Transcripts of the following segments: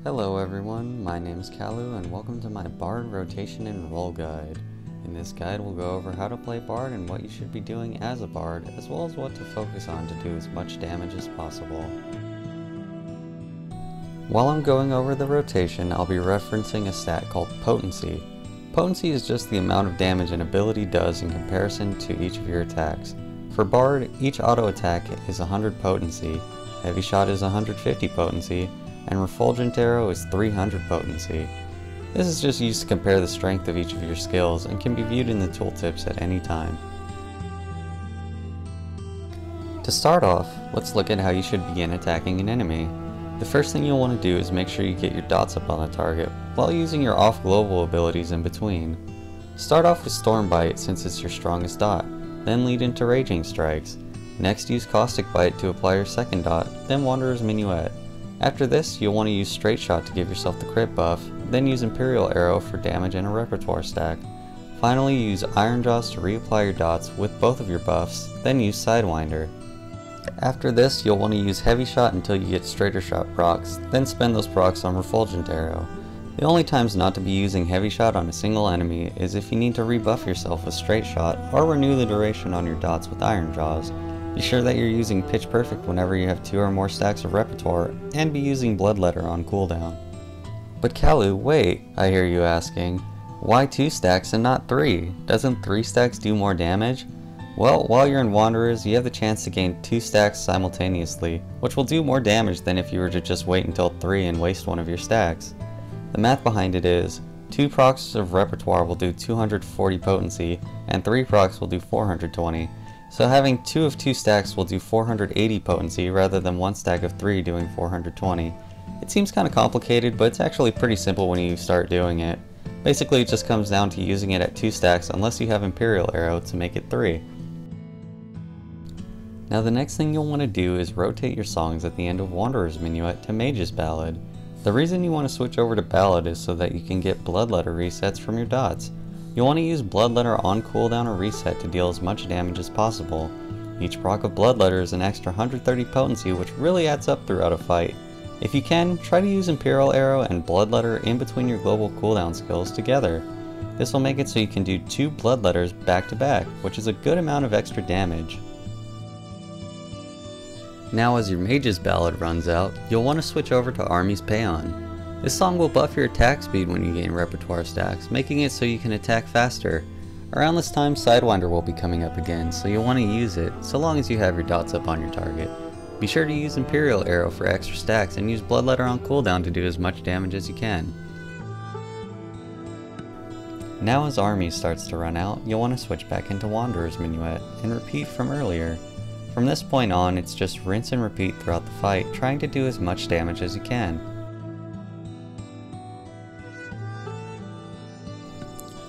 Hello everyone, my name is Kalu and welcome to my Bard Rotation and Roll Guide. In this guide we'll go over how to play Bard and what you should be doing as a Bard, as well as what to focus on to do as much damage as possible. While I'm going over the rotation, I'll be referencing a stat called Potency. Potency is just the amount of damage an ability does in comparison to each of your attacks. For Bard, each auto attack is 100 Potency, Heavy Shot is 150 Potency, and Refulgent Arrow is 300 Potency. This is just used to compare the strength of each of your skills and can be viewed in the tooltips at any time. To start off, let's look at how you should begin attacking an enemy. The first thing you'll want to do is make sure you get your dots up on the target, while using your off-global abilities in between. Start off with Storm Bite since it's your strongest dot, then lead into Raging Strikes. Next use Caustic Bite to apply your second dot, then Wanderer's Minuet. After this, you'll want to use Straight Shot to give yourself the crit buff, then use Imperial Arrow for damage and a repertoire stack. Finally, use Iron Jaws to reapply your dots with both of your buffs, then use Sidewinder. After this, you'll want to use Heavy Shot until you get Straighter Shot procs, then spend those procs on Refulgent Arrow. The only times not to be using Heavy Shot on a single enemy is if you need to rebuff yourself with Straight Shot or renew the duration on your dots with Iron Jaws. Be sure that you're using Pitch Perfect whenever you have 2 or more stacks of repertoire, and be using Bloodletter on cooldown. But Kalu, wait, I hear you asking. Why 2 stacks and not 3? Doesn't 3 stacks do more damage? Well, while you're in Wanderers, you have the chance to gain 2 stacks simultaneously, which will do more damage than if you were to just wait until 3 and waste one of your stacks. The math behind it is, 2 procs of repertoire will do 240 potency, and 3 procs will do 420. So having 2 of 2 stacks will do 480 potency rather than 1 stack of 3 doing 420. It seems kind of complicated, but it's actually pretty simple when you start doing it. Basically it just comes down to using it at 2 stacks unless you have Imperial Arrow to make it 3. Now the next thing you'll want to do is rotate your songs at the end of Wanderer's Minuet to Mage's Ballad. The reason you want to switch over to Ballad is so that you can get Bloodletter resets from your dots. You'll want to use Bloodletter on cooldown or reset to deal as much damage as possible. Each proc of Bloodletter is an extra 130 potency, which really adds up throughout a fight. If you can, try to use Imperial Arrow and Bloodletter in between your global cooldown skills together. This will make it so you can do 2 Bloodletters back to back, which is a good amount of extra damage. Now as your Mage's Ballad runs out, you'll want to switch over to Army's Paean. This song will buff your attack speed when you gain repertoire stacks, making it so you can attack faster. Around this time, Sidewinder will be coming up again, so you'll want to use it, so long as you have your dots up on your target. Be sure to use Imperial Arrow for extra stacks and use Bloodletter on cooldown to do as much damage as you can. Now as Army starts to run out, you'll want to switch back into Wanderer's Minuet, and repeat from earlier. From this point on, it's just rinse and repeat throughout the fight, trying to do as much damage as you can.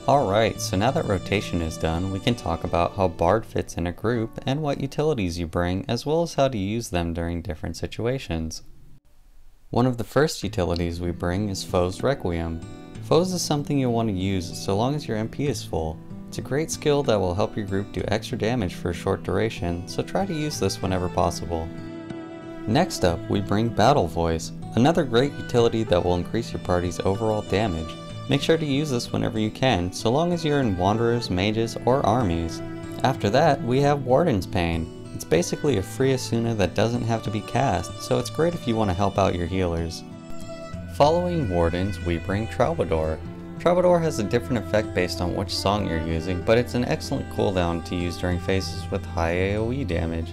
Alright, so now that rotation is done, we can talk about how Bard fits in a group and what utilities you bring, as well as how to use them during different situations. One of the first utilities we bring is Foe's Requiem. Foes is something you'll want to use so long as your MP is full. It's a great skill that will help your group do extra damage for a short duration, so try to use this whenever possible. Next up, we bring Battle Voice, another great utility that will increase your party's overall damage. Make sure to use this whenever you can, so long as you're in Wanderers, Mages, or Armies. After that, we have Warden's Pain. It's basically a free Asuna that doesn't have to be cast, so it's great if you want to help out your healers. Following Wardens, we bring Troubadour. Troubadour has a different effect based on which song you're using, but it's an excellent cooldown to use during phases with high AoE damage.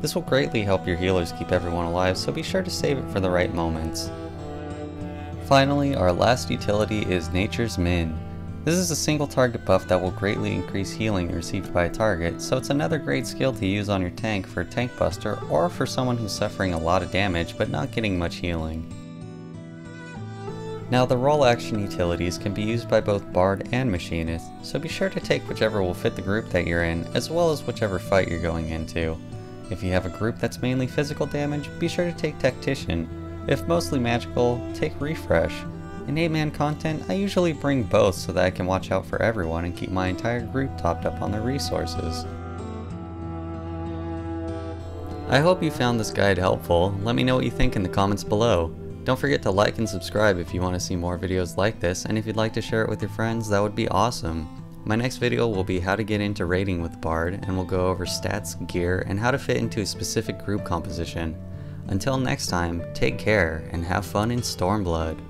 This will greatly help your healers keep everyone alive, so be sure to save it for the right moments. Finally, our last utility is Nature's Min. This is a single target buff that will greatly increase healing received by a target, so it's another great skill to use on your tank for a tank buster or for someone who's suffering a lot of damage but not getting much healing. Now the roll action utilities can be used by both Bard and Machinist, so be sure to take whichever will fit the group that you're in, as well as whichever fight you're going into. If you have a group that's mainly physical damage, be sure to take Tactician. If mostly magical, take Refresh. In 8-man content, I usually bring both so that I can watch out for everyone and keep my entire group topped up on their resources. I hope you found this guide helpful. Let me know what you think in the comments below. Don't forget to like and subscribe if you want to see more videos like this, and if you'd like to share it with your friends, that would be awesome. My next video will be how to get into raiding with Bard, and we'll go over stats, gear, and how to fit into a specific group composition. Until next time, take care and have fun in Stormblood.